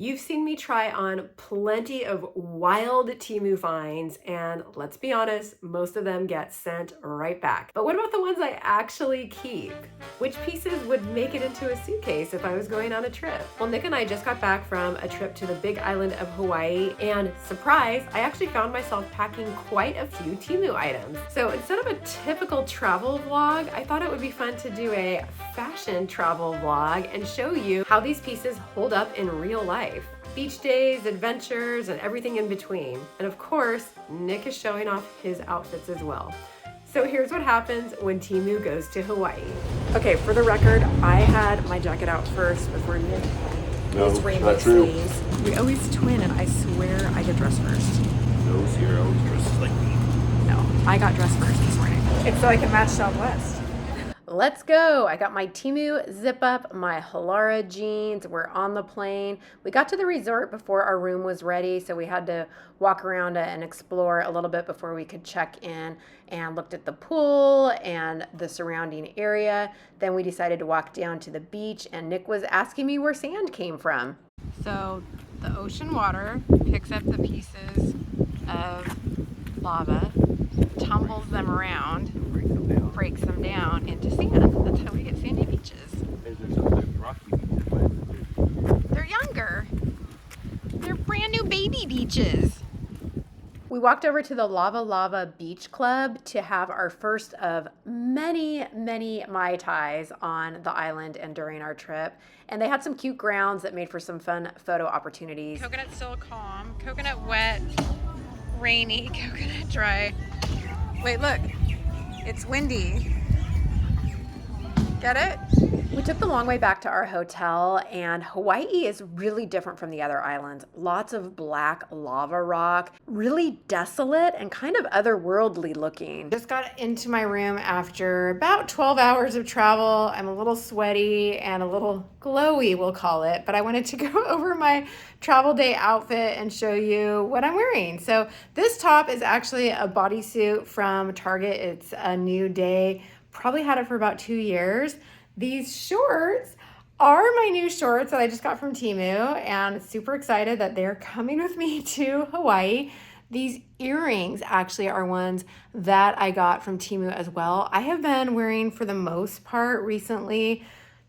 You've seen me try on plenty of wild Temu finds, and let's be honest, most of them get sent right back. But what about the ones I actually keep? Which pieces would make it into a suitcase if I was going on a trip? Well, Nick and I just got back from a trip to the big island of Hawaii, and surprise, I actually found myself packing quite a few Temu items. So instead of a typical travel vlog, I thought it would be fun to do a fashion travel vlog and show you how these pieces hold up in real life. Beach days, adventures, and everything in between. And of course, Nick is showing off his outfits as well. So here's what happens when Temu goes to Hawaii. Okay, for the record, I had my jacket out first before Nick. No, His rainbow not true. sleeves. We always twin, and I swear I get dressed first. No, Sierra always dresses like me. No, I got dressed first this morning. It's so I can match Southwest. Let's go. I got my Temu zip up, my Halara jeans. We're on the plane. We got to the resort before our room was ready, so we had to walk around and explore a little bit before we could check in, and looked at the pool and the surrounding area. Then we decided to walk down to the beach, and Nick was asking me where sand came from. So the ocean water picks up the pieces of lava, tumbles them around, breaks them down into sand. That's how we get sandy beaches. They're younger. They're brand new baby beaches. We walked over to the Lava Beach Club to have our first of many Mai Tais on the island and during our trip. And they had some cute grounds that made for some fun photo opportunities. Coconut still calm, coconut wet, rainy, coconut dry. Wait, look, it's windy. Get it? We took the long way back to our hotel, and Hawaii is really different from the other islands. Lots of black lava rock, really desolate and kind of otherworldly looking. Just got into my room after about 12 hours of travel. I'm a little sweaty and a little glowy, we'll call it, but I wanted to go over my travel day outfit and show you what I'm wearing. So this top is actually a bodysuit from Target. It's a new day. Probably had it for about 2 years. These shorts are my new shorts that I just got from Temu, and super excited that they're coming with me to Hawaii. These earrings actually are ones that I got from Temu as well. I have been wearing, for the most part recently,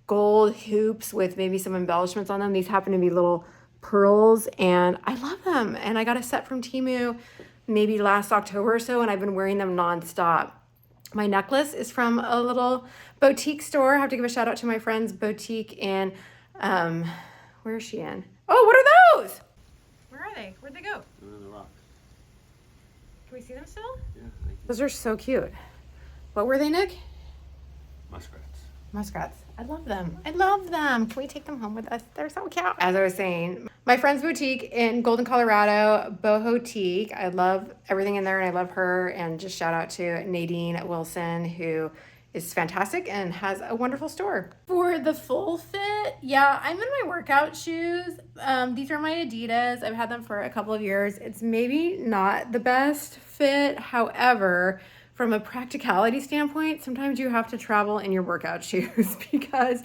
gold hoops with maybe some embellishments on them. These happen to be little pearls, and I love them. And I got a set from Temu maybe last October or so, and I've been wearing them nonstop. My necklace is from a little boutique store. I have to give a shout out to my friend's boutique in, where is she in? Oh, what are those? Where are they? Where'd they go? They're in the rock. Can we see them still? Yeah. Those are so cute. What were they, Nick? Muskrats. Muskrats. I love them. I love them. Can we take them home with us? They're so cute. As I was saying, my friend's boutique in Golden, Colorado, Bohotique. I love everything in there, and I love her. And just shout out to Nadine Wilson, who is fantastic and has a wonderful store. For the full fit, yeah, I'm in my workout shoes. These are my Adidas. I've had them for a couple of years. It's maybe not the best fit. However, from a practicality standpoint, sometimes you have to travel in your workout shoes because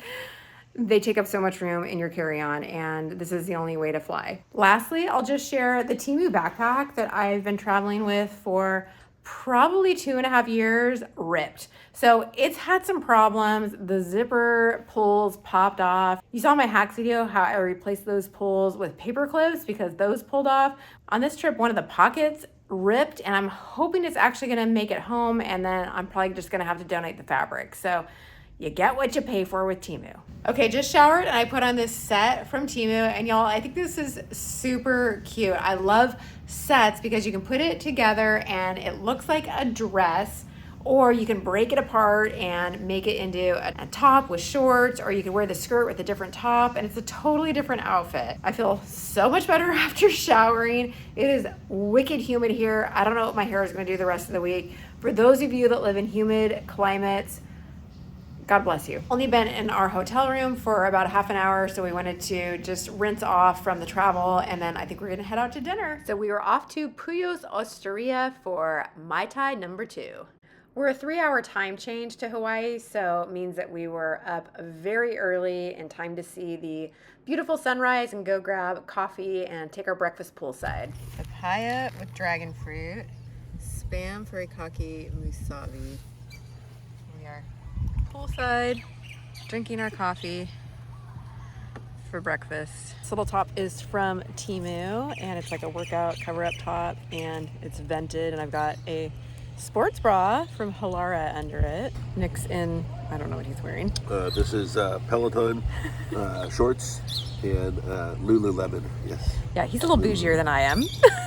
they take up so much room in your carry-on, and this is the only way to fly. Lastly, I'll just share the Temu backpack that I've been traveling with for probably 2.5 years, ripped. So it's had some problems. The zipper pulls popped off. You saw my hacks video how I replaced those pulls with paper clips because those pulled off. On this trip, one of the pockets ripped, and I'm hoping it's actually gonna make it home, and then I'm probably just gonna have to donate the fabric. So you get what you pay for with Temu. Okay, just showered, and I put on this set from Temu, and y'all, I think this is super cute. I love sets because you can put it together and it looks like a dress, or you can break it apart and make it into a top with shorts, or you can wear the skirt with a different top, and it's a totally different outfit. I feel so much better after showering. It is wicked humid here. I don't know what my hair is gonna do the rest of the week. For those of you that live in humid climates, God bless you. Only been in our hotel room for about half an hour, so we wanted to just rinse off from the travel, and then I think we're gonna head out to dinner. So we were off to Pu'uhononua Osteria for Mai Tai number 2. We're a 3-hour time change to Hawaii, so it means that we were up very early in time to see the beautiful sunrise and go grab coffee and take our breakfast poolside. Papaya with dragon fruit, spam furikake musabi. We are poolside, drinking our coffee for breakfast. This little top is from Temu, and it's like a workout cover-up top, and it's vented, and I've got a sports bra from Halara under it. Nick's in, I don't know what he's wearing. This is Peloton shorts and Lululemon. Yes. Yeah, he's a little bougier than I am.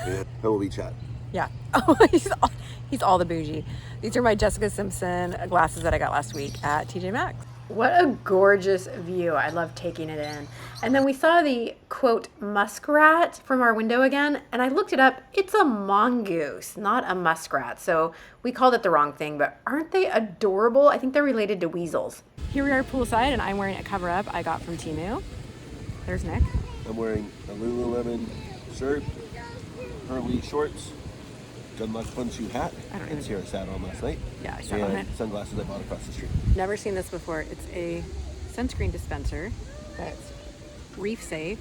And Pebble Beach hat. Yeah. Oh, he's all the bougie. These are my Jessica Simpson glasses that I got last week at TJ Maxx. What a gorgeous view. I love taking it in. And then we saw the, quote, muskrat from our window again, and I looked it up. It's a mongoose, not a muskrat. So we called it the wrong thing, but aren't they adorable? I think they're related to weasels. Here we are poolside, and I'm wearing a cover-up I got from Temu. There's Nick. I'm wearing a Lululemon shirt, Hurley shorts, Good Luck Fun Shoe hat, and Sierra sat on last night. Yeah, I sat on it. Sunglasses I bought across the street. Never seen this before. It's a sunscreen dispenser that's reef safe.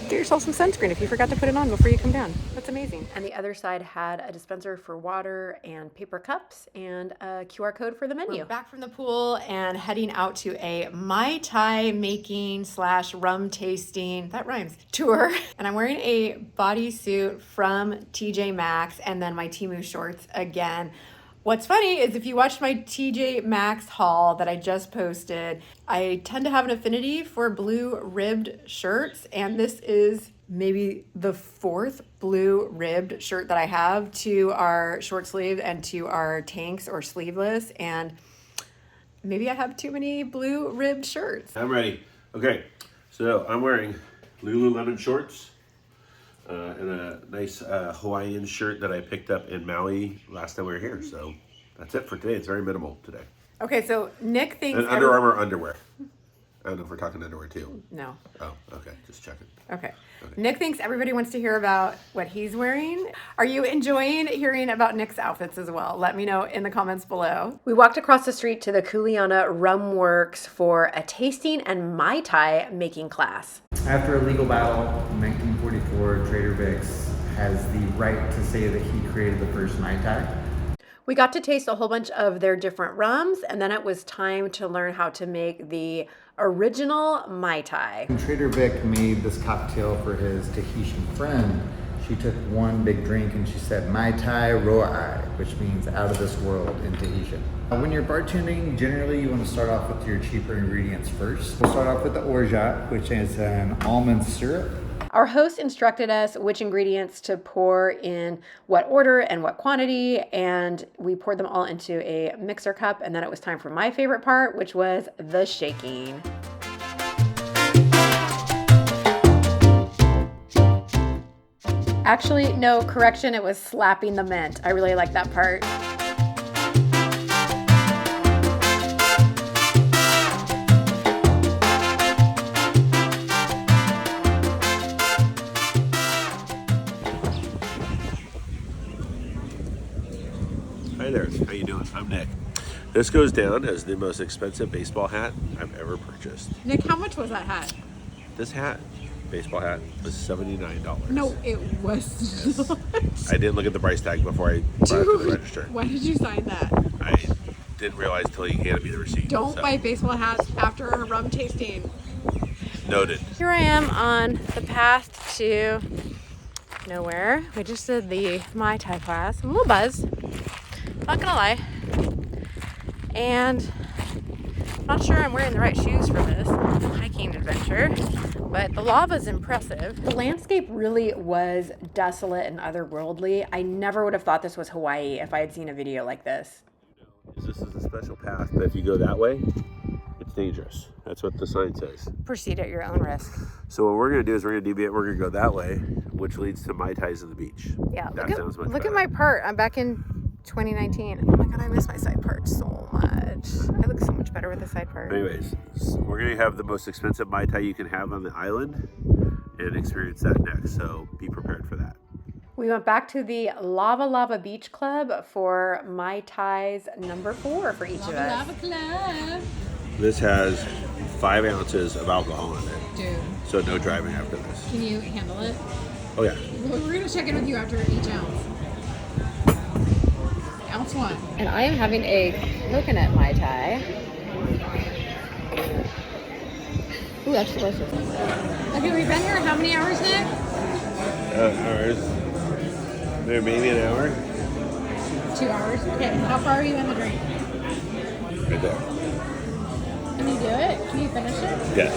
Get yourself some sunscreen if you forgot to put it on before you come down. That's amazing. And the other side had a dispenser for water and paper cups and a QR code for the menu. We're back from the pool and heading out to a Mai Tai making / rum tasting, that rhymes, tour. And I'm wearing a bodysuit from TJ Maxx and then my Temu shorts again. What's funny is if you watch my TJ Maxx haul that I just posted, I tend to have an affinity for blue ribbed shirts, and this is maybe the 4th blue ribbed shirt that I have to our short sleeve and to our tanks or sleeveless, and maybe I have too many blue ribbed shirts. I'm ready. Okay, so I'm wearing Lululemon shorts. And a nice Hawaiian shirt that I picked up in Maui last time we were here. So that's it for today. It's very minimal today. Okay, so Nick thinks... And Under Armour underwear. I don't know if we're talking underwear too. No. Oh, okay. Just checking. Okay. Nick thinks everybody wants to hear about what he's wearing. Are you enjoying hearing about Nick's outfits as well? Let me know in the comments below. We walked across the street to the Kuleana Rum Works for a tasting and Mai Tai making class. After a legal battle in 1944, Trader Vic's has the right to say that he created the first Mai Tai. We got to taste a whole bunch of their different rums, and then it was time to learn how to make the original Mai Tai. When Trader Vic made this cocktail for his Tahitian friend, she took one big drink and she said, Mai Tai Ro'ai, which means out of this world in Tahitian. When you're bartending, generally you want to start off with your cheaper ingredients first. We'll start off with the Orgeat, which is an almond syrup. Our host instructed us which ingredients to pour in what order and what quantity, and we poured them all into a mixer cup, and then it was time for my favorite part, which was the shaking. Actually, no, correction, it was slapping the mint. I really like that part. Hi there. How you doing? I'm Nick. This goes down as the most expensive baseball hat I've ever purchased. Nick, how much was that hat? This hat, baseball hat, was $79. No, it was not. I didn't look at the price tag before I brought it to the register. Why did you sign that? I didn't realize until you handed me the receipt. Don't buy baseball hats after a rum tasting. Noted. Here I am on the path to nowhere. We just did the Mai Tai class. I'm a little buzzed, not gonna lie. And I'm not sure I'm wearing the right shoes for this hiking adventure, but the lava's impressive. The landscape really was desolate and otherworldly. I never would have thought this was Hawaii if I had seen a video like this. This is a special path, but if you go that way, it's dangerous. That's what the sign says. Proceed at your own risk. So what we're gonna do is we're gonna go that way, which leads to Mai Tais on the beach. Yeah, That sounds much look at better. my part. I'm back in 2019. Oh my god, I miss my side part so much. I look so much better with the side part. Anyways, so we're gonna have the most expensive Mai Tai you can have on the island and experience that next, so be prepared for that. We went back to the Lava Lava Beach Club for Mai Tais number 4 for each of us. Lava Club. This has 5 ounces of alcohol in it. Dude, So no driving after this. can you handle it? Oh yeah. We're gonna check in with you after each ounce. Ounce 1. And I am having a coconut Mai Tai. Ooh, that's delicious. Okay, we've been here how many hours, Nick? Hours. Maybe an hour. 2 hours. Okay, how far are you in the drink? Right there. Can you do it? Can you finish it? Yes.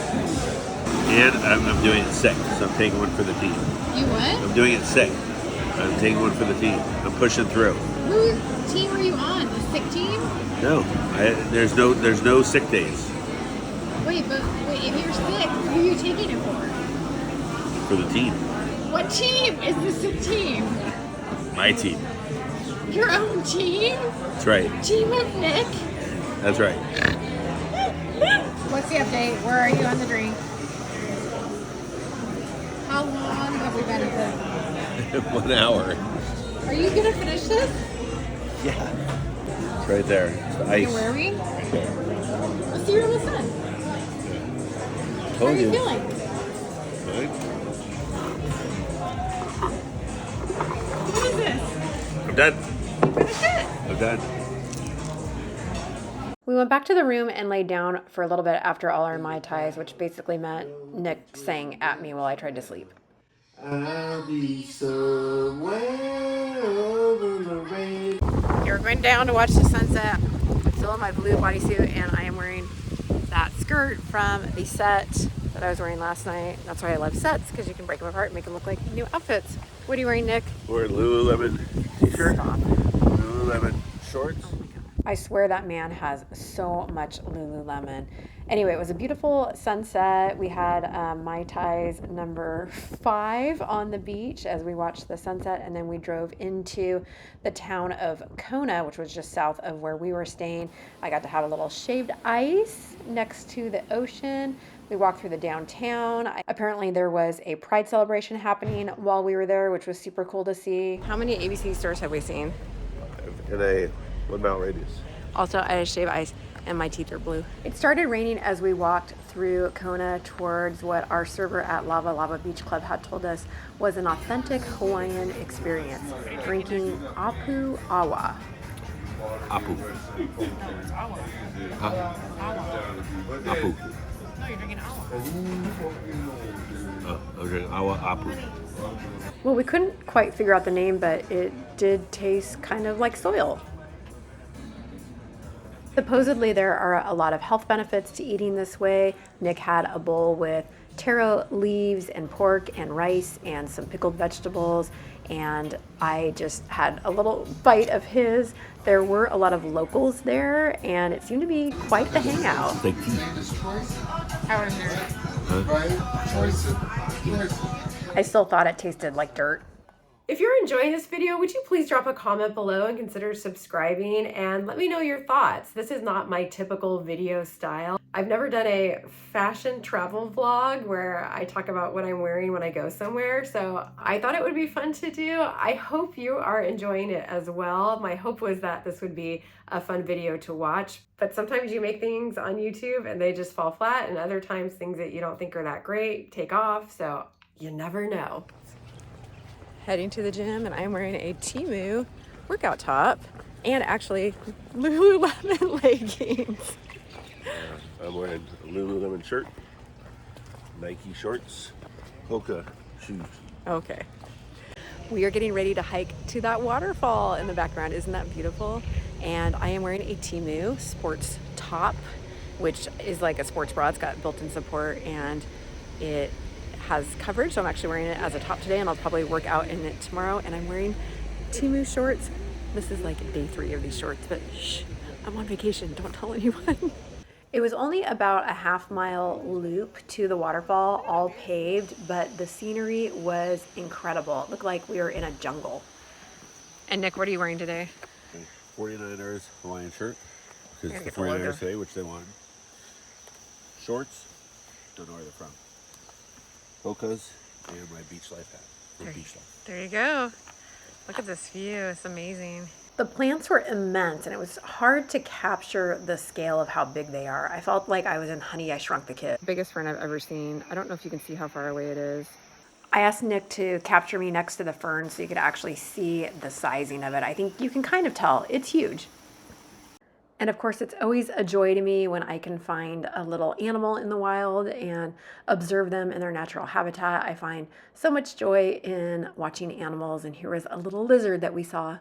And I'm doing it sick, so I'm taking one for the team. You what? I'm doing it sick. I'm taking one for the team. I'm pushing through. Whose team are you on? The sick team? No, there's no sick days Wait, but if you're sick, who are you taking it for? for the team. What team is the sick team? My team. Your own team? That's right. Team of Nick? That's right. What's the update? Where are you on the drink? How long have we been at this? 1 hour. Are you gonna finish this? Yeah. It's right there. It's the ice. And where are we? Right there. Let's see your little son. How are Told you you. feeling? Right? What is this? I'm done. You finished it? I'm done. We went back to the room and laid down for a little bit after all our Mai Tais, which basically meant Nick sang at me while I tried to sleep. I'll be somewhere over the rain. We're going down to watch the sunset. I'm still in my blue bodysuit and I am wearing that skirt from the set that I was wearing last night. That's why I love sets, because you can break them apart and make them look like new outfits. What are you wearing, Nick? Or Lululemon t-shirt. Stop. Lululemon shorts. I swear that man has so much Lululemon. Anyway, it was a beautiful sunset. We had Mai Tais number 5 on the beach as we watched the sunset, and then we drove into the town of Kona, which was just south of where we were staying. I got to have a little shaved ice next to the ocean. We walked through the downtown. Apparently there was a pride celebration happening while we were there, which was super cool to see. How many ABC stores have we seen? In a 1 mile radius. Also, I had shave ice and my teeth are blue. It started raining as we walked through Kona towards what our server at Lava Lava Beach Club had told us was an authentic Hawaiian experience, drinking apu awa. Apu. Huh? Apu. No, you're drinking awa. Oh, I'm drinking awa apu. Well, we couldn't quite figure out the name, but it did taste kind of like soil. Supposedly there are a lot of health benefits to eating this way. Nick had a bowl with taro leaves and pork and rice and some pickled vegetables, and I just had a little bite of his. There were a lot of locals there, and it seemed to be quite the hangout. Like tea. How was yours? I still thought it tasted like dirt. If you're enjoying this video, would you please drop a comment below and consider subscribing and let me know your thoughts. This is not my typical video style. I've never done a fashion travel vlog where I talk about what I'm wearing when I go somewhere, so I thought it would be fun to do. I hope you are enjoying it as well. My hope was that this would be a fun video to watch, but sometimes you make things on YouTube and they just fall flat, and other times things that you don't think are that great take off, so you never know. Heading to the gym, and I'm wearing a Temu workout top and actually Lululemon leggings. I'm wearing a Lululemon shirt, Nike shorts, Hoka shoes. Okay. We are getting ready to hike to that waterfall in the background. Isn't that beautiful? And I am wearing a Temu sports top, which is like a sports bra. It's got built-in support and it has coverage, so I'm actually wearing it as a top today, and I'll probably work out in it tomorrow. And I'm wearing Temu shorts. This is like day 3 of these shorts, but shh, I'm on vacation, don't tell anyone. It was only about a half-mile loop to the waterfall, all paved, but the scenery was incredible. It looked like we were in a jungle. And Nick, what are you wearing today? 49ers Hawaiian shirt, because You're it's the gonna get the logo. 49ers today, which they won. Shorts, don't know where they're from. Hokas, and my beach life hat. There you go. Look at this view. It's amazing. The plants were immense, and it was hard to capture the scale of how big they are. I felt like I was in Honey, I Shrunk the Kid. Biggest fern I've ever seen. I don't know if you can see how far away it is. I asked Nick to capture me next to the fern so you could actually see the sizing of it. I think you can kind of tell. It's huge. And of course, it's always a joy to me when I can find a little animal in the wild and observe them in their natural habitat. I find so much joy in watching animals, and here was a little lizard that we saw.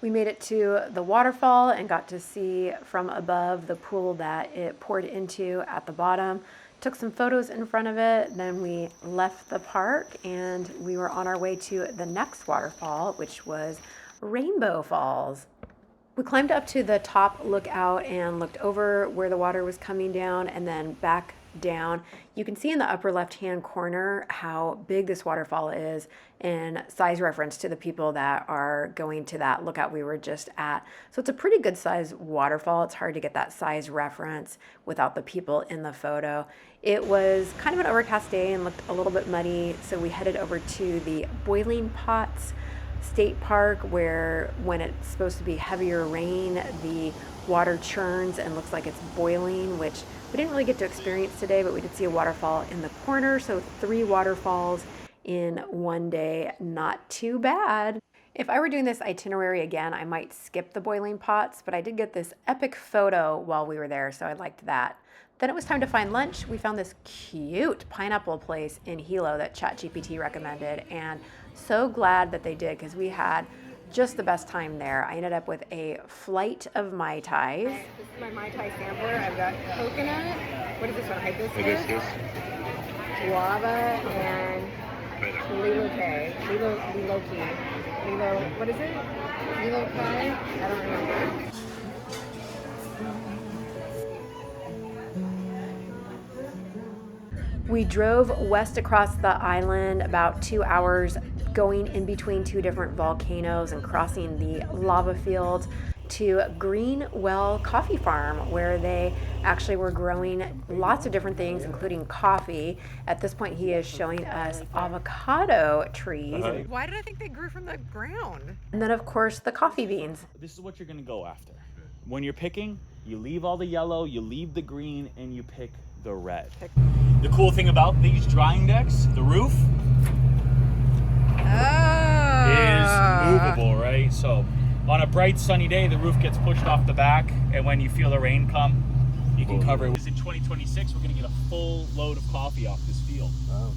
We made it to the waterfall and got to see from above the pool that it poured into at the bottom. Took some photos in front of it, then we left the park and we were on our way to the next waterfall, which was Rainbow Falls. We climbed up to the top lookout and looked over where the water was coming down and then back down. You can see in the upper left-hand corner how big this waterfall is in size reference to the people that are going to that lookout we were just at. So it's a pretty good size waterfall. It's hard to get that size reference without the people in the photo. It was kind of an overcast day and looked a little bit muddy, so we headed over to the Boiling Pots State Park, where when it's supposed to be heavier rain, the water churns and looks like it's boiling, which we didn't really get to experience today, but we did see a waterfall in the corner. So 3 waterfalls in one day, not too bad. If I were doing this itinerary again, I might skip the Boiling Pots, but I did get this epic photo while we were there, so I liked that. Then it was time to find lunch. We found this cute pineapple place in Hilo that ChatGPT recommended, and so glad that they did because we had just the best time there. I ended up with a flight of Mai Tais. This is my Mai Tai sampler. I've got coconut. What is this one? Hibiscus. Guava and what is it? Lilokai? I don't remember. We drove west across the island about 2 hours, going in between 2 different volcanoes and crossing the lava fields to Greenwell Coffee Farm, where they actually were growing lots of different things, including coffee. At this point, he is showing us avocado trees. Why did I think they grew from the ground? And then, of course, the coffee beans. This is what you're gonna go after. When you're picking, you leave all the yellow, you leave the green, and you pick the red. The cool thing about these drying decks, the roof is movable, right? So on a bright sunny day, the roof gets pushed off the back, and when you feel the rain come, you can cover it. In 2026, we're gonna get a full load of coffee off this field. Wow.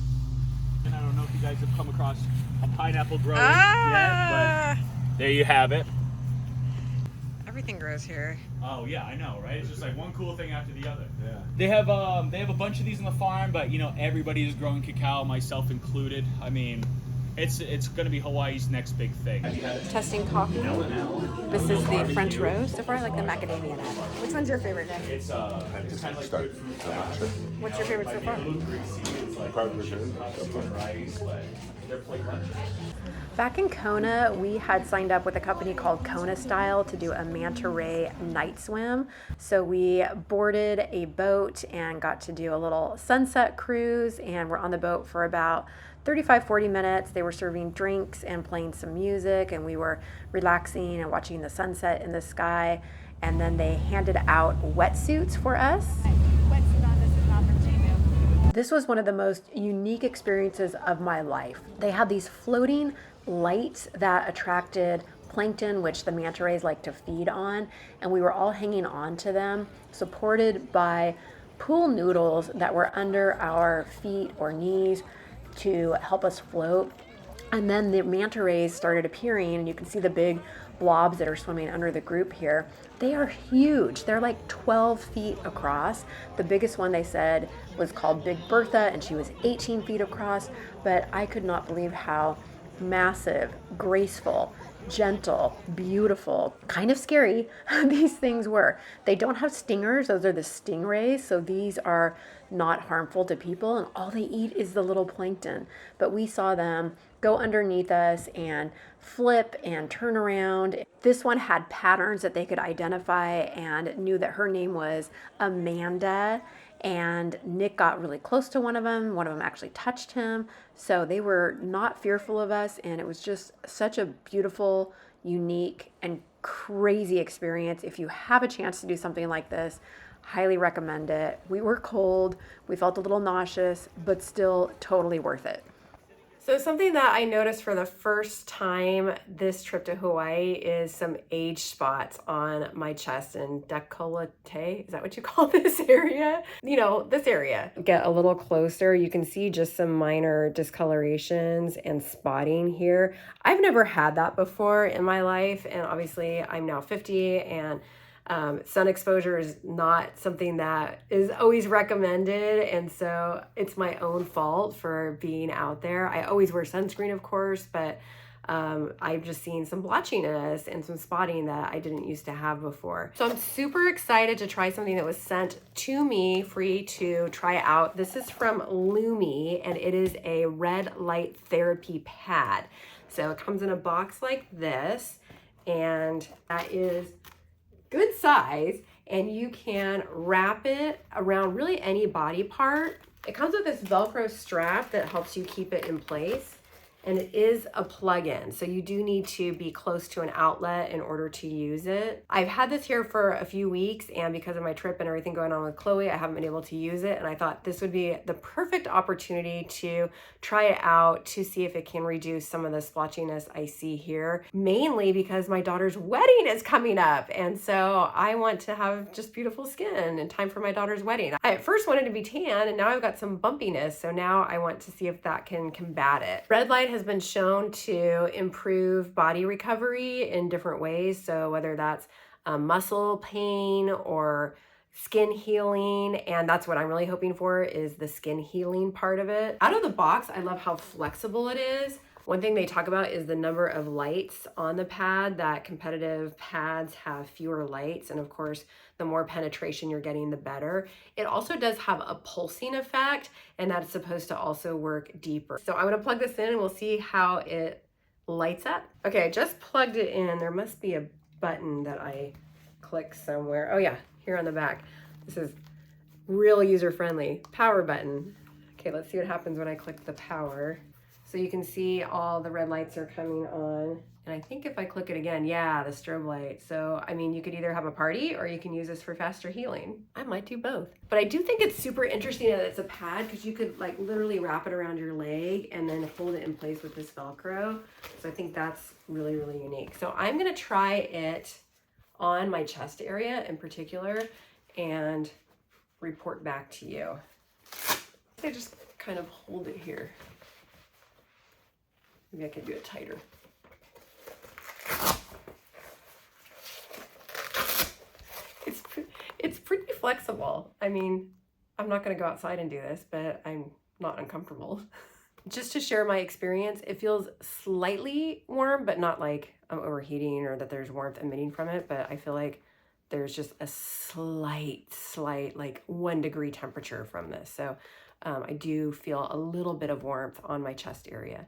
And I don't know if you guys have come across a pineapple growing yet, but there you have it. Everything grows here. Oh yeah, I know, right? It's just like one cool thing after the other. Yeah. They have a bunch of these on the farm, but you know everybody is growing cacao, myself included. I mean, it's going to be Hawaii's next big thing. Testing coffee. This is the French roast. So far, I like the macadamia nut. Which one's your favorite, Nick? It's kind of like grapefruit. What's your favorite so far? Back in Kona, we had signed up with a company called Kona Style to do a manta ray night swim. So we boarded a boat and got to do a little sunset cruise, and we're on the boat for about 35-40 minutes. They were serving drinks and playing some music, and we were relaxing and watching the sunset in the sky. And then they handed out wetsuits for us. Wetsuit on, this is not from J-Bo. This was one of the most unique experiences of my life. They had these floating lights that attracted plankton, which the manta rays like to feed on, and we were all hanging on to them, supported by pool noodles that were under our feet or knees to help us float. And then the manta rays started appearing, and you can see the big blobs that are swimming under the group here. They are huge. They're like 12 feet across. The biggest one they said was called Big Bertha, and she was 18 feet across, but I could not believe how massive, graceful, gentle, beautiful, kind of scary these things were. They don't have stingers. Those are the stingrays, so these are not harmful to people, and all they eat is the little plankton. But we saw them go underneath us and flip and turn around. This one had patterns that they could identify and knew that her name was Amanda, and Nick got really close to one of them. One of them actually touched him. So they were not fearful of us, and it was just such a beautiful, unique, and crazy experience. If you have a chance to do something like this, highly recommend it. We were cold, we felt a little nauseous, but still totally worth it. So something that I noticed for the first time this trip to Hawaii is some age spots on my chest and décolleté. Is that what you call this area? You know, this area. Get a little closer, you can see just some minor discolorations and spotting here. I've never had that before in my life, and obviously I'm now 50, and sun exposure is not something that is always recommended, and so it's my own fault for being out there. I always wear sunscreen, of course, but I've just seen some blotchiness and some spotting that I didn't used to have before. So I'm super excited to try something that was sent to me free to try out. This is from Lumi, and it is a red light therapy pad. So it comes in a box like this, and that is good size, and you can wrap it around really any body part. It comes with this Velcro strap that helps you keep it in place, and it is a plug-in, so you do need to be close to an outlet in order to use it. I've had this here for a few weeks, and because of my trip and everything going on with Chloe, I haven't been able to use it, and I thought this would be the perfect opportunity to try it out to see if it can reduce some of the splotchiness I see here, mainly because my daughter's wedding is coming up, and so I want to have just beautiful skin in time for my daughter's wedding. I at first wanted to be tan, and now I've got some bumpiness, so now I want to see if that can combat it. Red light has been shown to improve body recovery in different ways, so whether that's muscle pain or skin healing, and that's what I'm really hoping for, is the skin healing part of it. Out of the box, I love how flexible it is. One thing they talk about is the number of lights on the pad, that competitive pads have fewer lights, and of course, the more penetration you're getting, the better. It also does have a pulsing effect, and that's supposed to also work deeper. So I'm gonna plug this in and we'll see how it lights up. Okay, I just plugged it in. There must be a button that I click somewhere. Oh yeah, here on the back. This is real user-friendly. Power button. Okay, let's see what happens when I click the power. So you can see all the red lights are coming on. And I think if I click it again, yeah, the strobe light. So, I mean, you could either have a party or you can use this for faster healing. I might do both. But I do think it's super interesting that it's a pad, because you could like literally wrap it around your leg and then hold it in place with this Velcro. So I think that's really, really unique. So I'm gonna try it on my chest area in particular and report back to you. I just kind of hold it here. Maybe I can do it tighter. It's pretty flexible. I mean, I'm not gonna go outside and do this, but I'm not uncomfortable. Just to share my experience, it feels slightly warm, but not like I'm overheating or that there's warmth emitting from it, but I feel like there's just a slight, like 1 degree temperature from this. So I do feel a little bit of warmth on my chest area.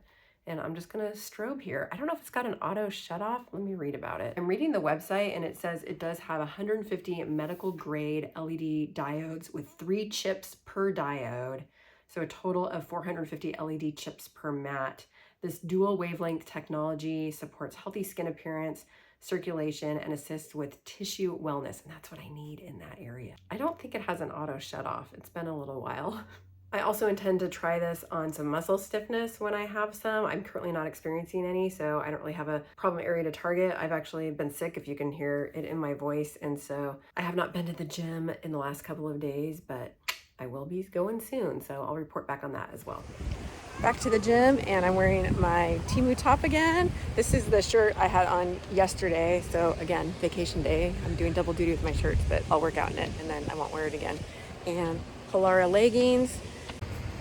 And I'm just gonna strobe here. I don't know if it's got an auto shut off. Let me read about it. I'm reading the website, and it says it does have 150 medical grade LED diodes with 3 chips per diode. So a total of 450 LED chips per mat. This dual wavelength technology supports healthy skin appearance, circulation, and assists with tissue wellness. And that's what I need in that area. I don't think it has an auto shut off. It's been a little while. I also intend to try this on some muscle stiffness when I have some. I'm currently not experiencing any, so I don't really have a problem area to target. I've actually been sick, if you can hear it in my voice, and so I have not been to the gym in the last couple of days, but I will be going soon, so I'll report back on that as well. Back to the gym, and I'm wearing my Temu top again. This is the shirt I had on yesterday, so again, vacation day. I'm doing double duty with my shirts, but I'll work out in it, and then I won't wear it again. And Polara leggings.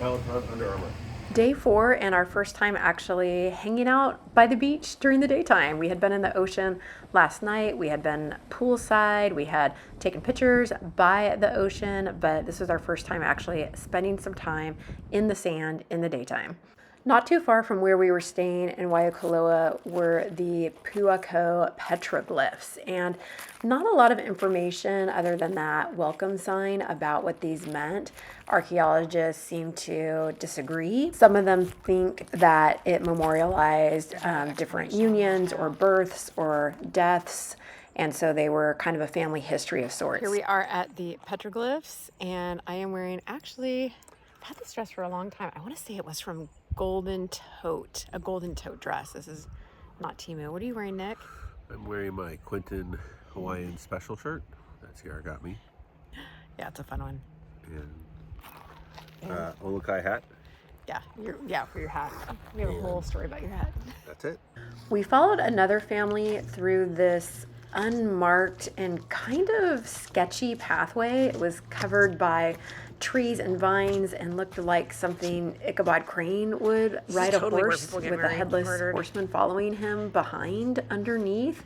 Under Armour. Day 4, and our first time actually hanging out by the beach during the daytime. We had been in the ocean last night. We had been poolside. We had taken pictures by the ocean, but this was our first time actually spending some time in the sand in the daytime. Not too far from where we were staying in Waiakoloa were the Pu'uhononua petroglyphs, and not a lot of information other than that welcome sign about what these meant. Archaeologists seem to disagree. Some of them think that it memorialized different unions or births or deaths, and so they were kind of a family history of sorts. Here we are at the petroglyphs, and I am wearing, actually, I've had this dress for a long time. I want to say it was from Golden Tote, a Golden Tote dress. This is not Temu. What are you wearing, Nick? I'm wearing my Quentin Hawaiian special shirt that Sierra got me. Yeah, it's a fun one. And Olokai hat. Yeah, for your hat. We have a whole story about your hat. That's it. We followed another family through this unmarked and kind of sketchy pathway. It was covered by trees and vines and looked like something Ichabod Crane would ride a horse with a headless horseman following him behind underneath.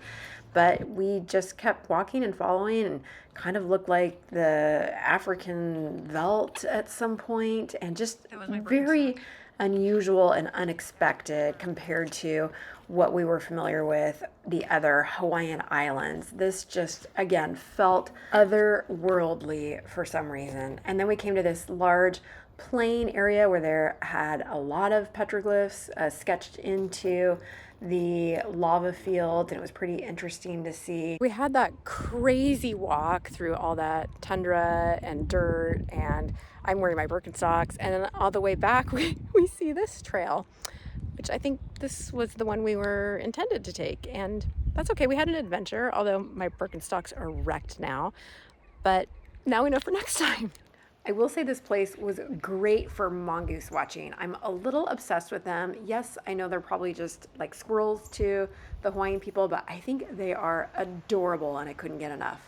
But we just kept walking and following and kind of looked like the African veldt at some point, and just very unusual and unexpected compared to what we were familiar with the other Hawaiian islands. This just, again, felt otherworldly for some reason. And then we came to this large plain area where there had a lot of petroglyphs sketched into the lava field, and it was pretty interesting to see. We had that crazy walk through all that tundra and dirt, and I'm wearing my Birkenstocks, and then all the way back we see this trail, which I think this was the one we were intended to take, and that's okay. We had an adventure, although my Birkenstocks are wrecked now, but now we know for next time. I will say this place was great for mongoose watching. I'm a little obsessed with them. Yes, I know they're probably just like squirrels to the Hawaiian people, but I think they are adorable and I couldn't get enough.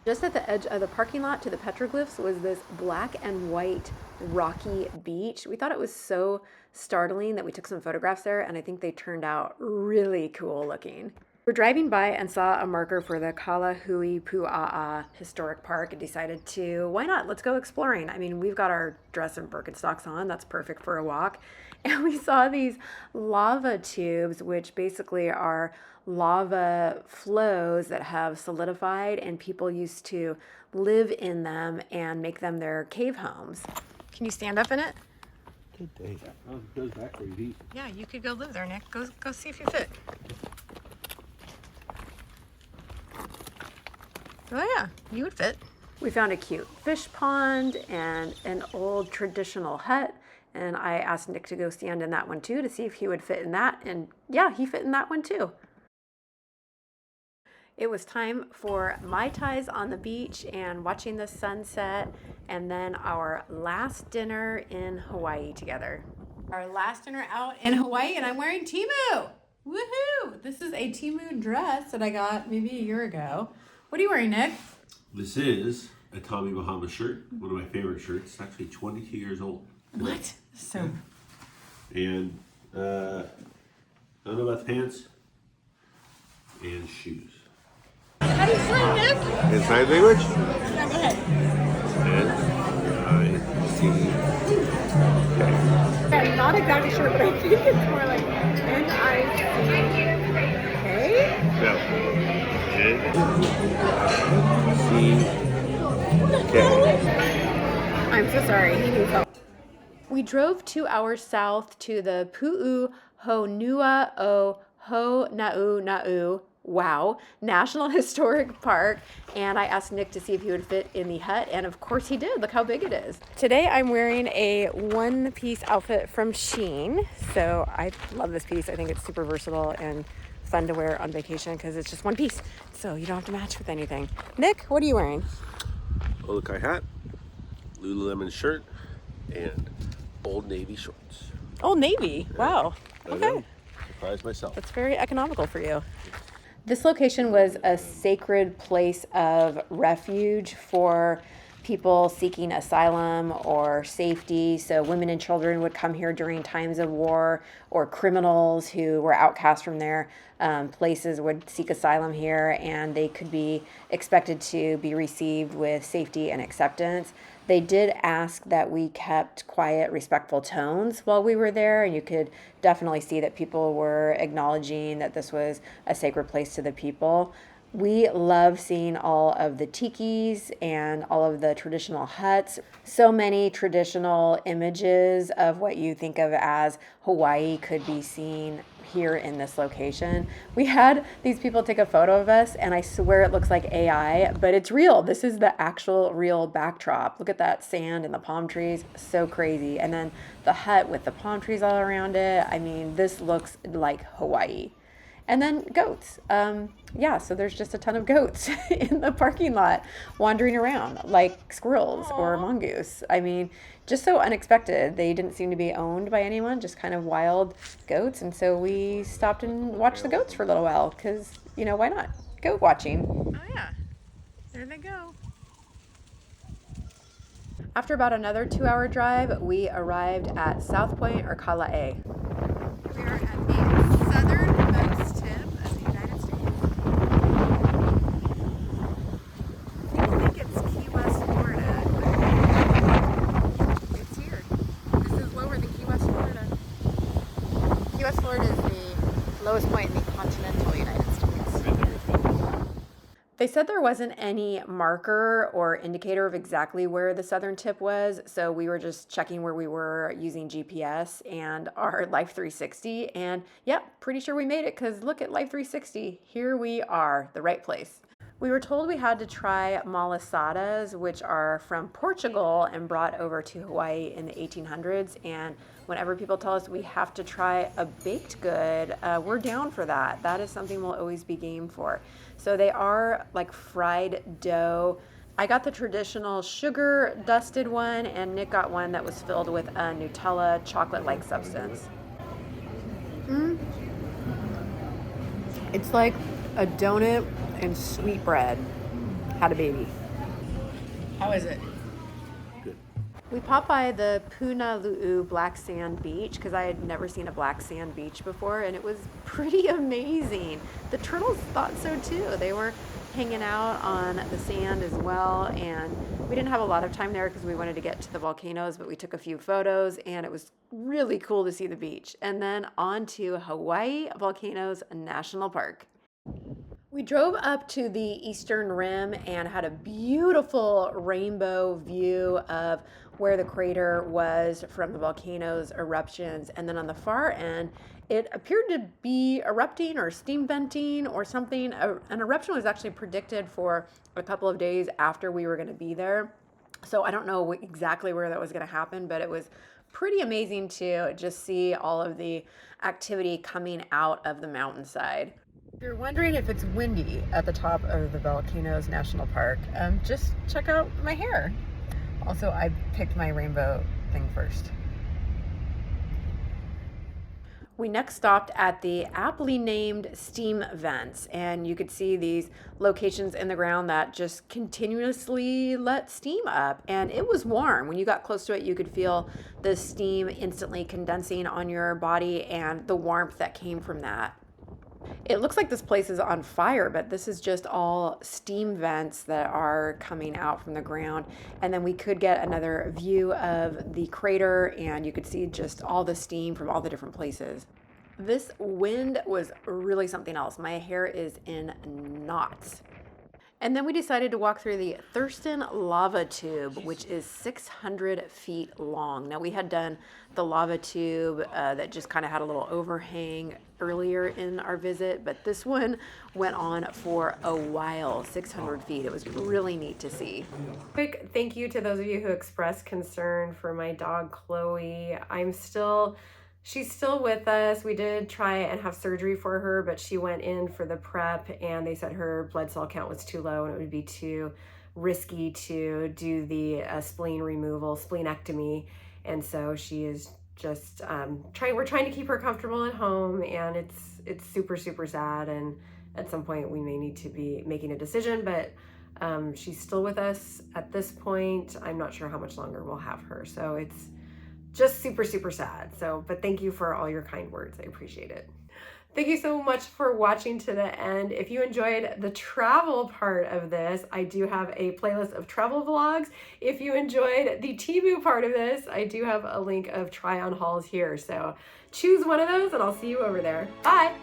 Just at the edge of the parking lot to the petroglyphs was this black and white rocky beach. We thought it was so startling that we took some photographs there, and I think they turned out really cool looking. We're driving by and saw a marker for the Kalahui Pu'a'a Historic Park and decided to, why not? Let's go exploring. I mean, we've got our dress and Birkenstocks on. That's perfect for a walk. And we saw these lava tubes, which basically are lava flows that have solidified, and people used to live in them and make them their cave homes. Can you stand up in it? Good day. Oh, it goes back pretty deep. Yeah, you could go live there, Nick. Go see if you fit. Oh yeah, you would fit. We found a cute fish pond and an old traditional hut, and I asked Nick to go stand in that one too to see if he would fit in that, and yeah, he fit in that one too. It was time for Mai Tais on the beach and watching the sunset, and then our last dinner in Hawaii together. Our last dinner out in Hawaii, and I'm wearing Temu! Woohoo! This is a Temu dress that I got maybe a year ago. What are you wearing, Nick? This is a Tommy Bahama shirt, one of my favorite shirts. It's actually 22 years old. What? So. And I don't know about the pants and shoes. How do you sign this? In sign language? Yeah, go ahead. N-I-C-K. Yeah, not exactly sure, but I think it's more like N-I-C-K? No. N-C-K. I'm so sorry. He needs help. We drove 2 hours south to the Pu'uhononua o Honaunau, wow, National Historic Park, and I asked Nick to see if he would fit in the hut, and of course he did. Look how big it is. Today I'm wearing a one-piece outfit from Shein, so I love this piece. I think it's super versatile and fun to wear on vacation because it's just one piece, so you don't have to match with anything. Nick, what are you wearing? Olokai hat, Lululemon shirt, and Old Navy shorts. Old Navy, wow. Okay. Surprised myself. That's very economical for you. This location was a sacred place of refuge for people seeking asylum or safety. So women and children would come here during times of war, or criminals who were outcast from their places would seek asylum here, and they could be expected to be received with safety and acceptance. They did ask that we kept quiet, respectful tones while we were there, and you could definitely see that people were acknowledging that this was a sacred place to the people. We love seeing all of the tikis and all of the traditional huts. So many traditional images of what you think of as Hawaii could be seen here in this location. We had these people take a photo of us, and I swear it looks like AI, but it's real. This is the actual real backdrop. Look at that sand and the palm trees. So crazy. And then the hut with the palm trees all around it. I mean, this looks like Hawaii. And then goats. Yeah, so there's just a ton of goats in the parking lot wandering around like squirrels or mongoose. I mean, just so unexpected. They didn't seem to be owned by anyone, just kind of wild goats. And so we stopped and watched the goats for a little while because, you know, why not? Goat watching. Oh, yeah. There they go. After about another 2-hour drive, we arrived at South Point or Kala'e. We are at the southernmost tip of the United States. People think it's Key West, Florida, but it's here. This is lower than Key West, Florida. Key West, Florida is the lowest point in the continental United States. They said there wasn't any marker or indicator of exactly where the southern tip was, so we were just checking where we were using GPS and our Life 360, and yeah, pretty sure we made it because look at Life 360. Here we are, the right place. We were told we had to try malasadas, which are from Portugal and brought over to Hawaii in the 1800s. And whenever people tell us we have to try a baked good, we're down for that. That is something we'll always be game for. So they are like fried dough. I got the traditional sugar dusted one, and Nick got one that was filled with a Nutella chocolate-like substance. It's like a donut and sweet bread had a baby. How is it? Good. We popped by the Pu'uhononua black sand beach because I had never seen a black sand beach before, and it was pretty amazing. The turtles thought so too. They were hanging out on the sand as well, and we didn't have a lot of time there because we wanted to get to the volcanoes, but we took a few photos, and it was really cool to see the beach. And then on to Hawaii Volcanoes National Park. We drove up to the eastern rim and had a beautiful rainbow view of where the crater was from the volcano's eruptions. And then on the far end, it appeared to be erupting or steam venting or something. An eruption was actually predicted for a couple of days after we were going to be there. So I don't know exactly where that was going to happen, but it was pretty amazing to just see all of the activity coming out of the mountainside. If you're wondering if it's windy at the top of the Volcanoes National Park, just check out my hair. Also, I picked my rainbow thing first. We next stopped at the aptly named steam vents, and you could see these locations in the ground that just continuously let steam up, and it was warm. When you got close to it, you could feel the steam instantly condensing on your body and the warmth that came from that. It looks like this place is on fire, but this is just all steam vents that are coming out from the ground. And then we could get another view of the crater, and you could see just all the steam from all the different places. This wind was really something else. My hair is in knots. And then we decided to walk through the Thurston Lava Tube, which is 600 feet long. Now, we had done the lava tube that just kind of had a little overhang earlier in our visit, but this one went on for a while, 600 feet. It was really neat to see. Quick thank you to those of you who expressed concern for my dog, Chloe. She's still with us. We did try and have surgery for her, but she went in for the prep and they said her blood cell count was too low and it would be too risky to do the spleen removal, splenectomy. And so she is just we're trying to keep her comfortable at home, and it's super, super sad. And at some point we may need to be making a decision, but She's still with us at this point. I'm not sure how much longer we'll have her. So it's just super, super sad. So, but thank you for all your kind words. I appreciate it. Thank you so much for watching to the end. If you enjoyed the travel part of this, I do have a playlist of travel vlogs. If you enjoyed the Temu part of this, I do have a link of try on hauls here. So choose one of those and I'll see you over there. Bye.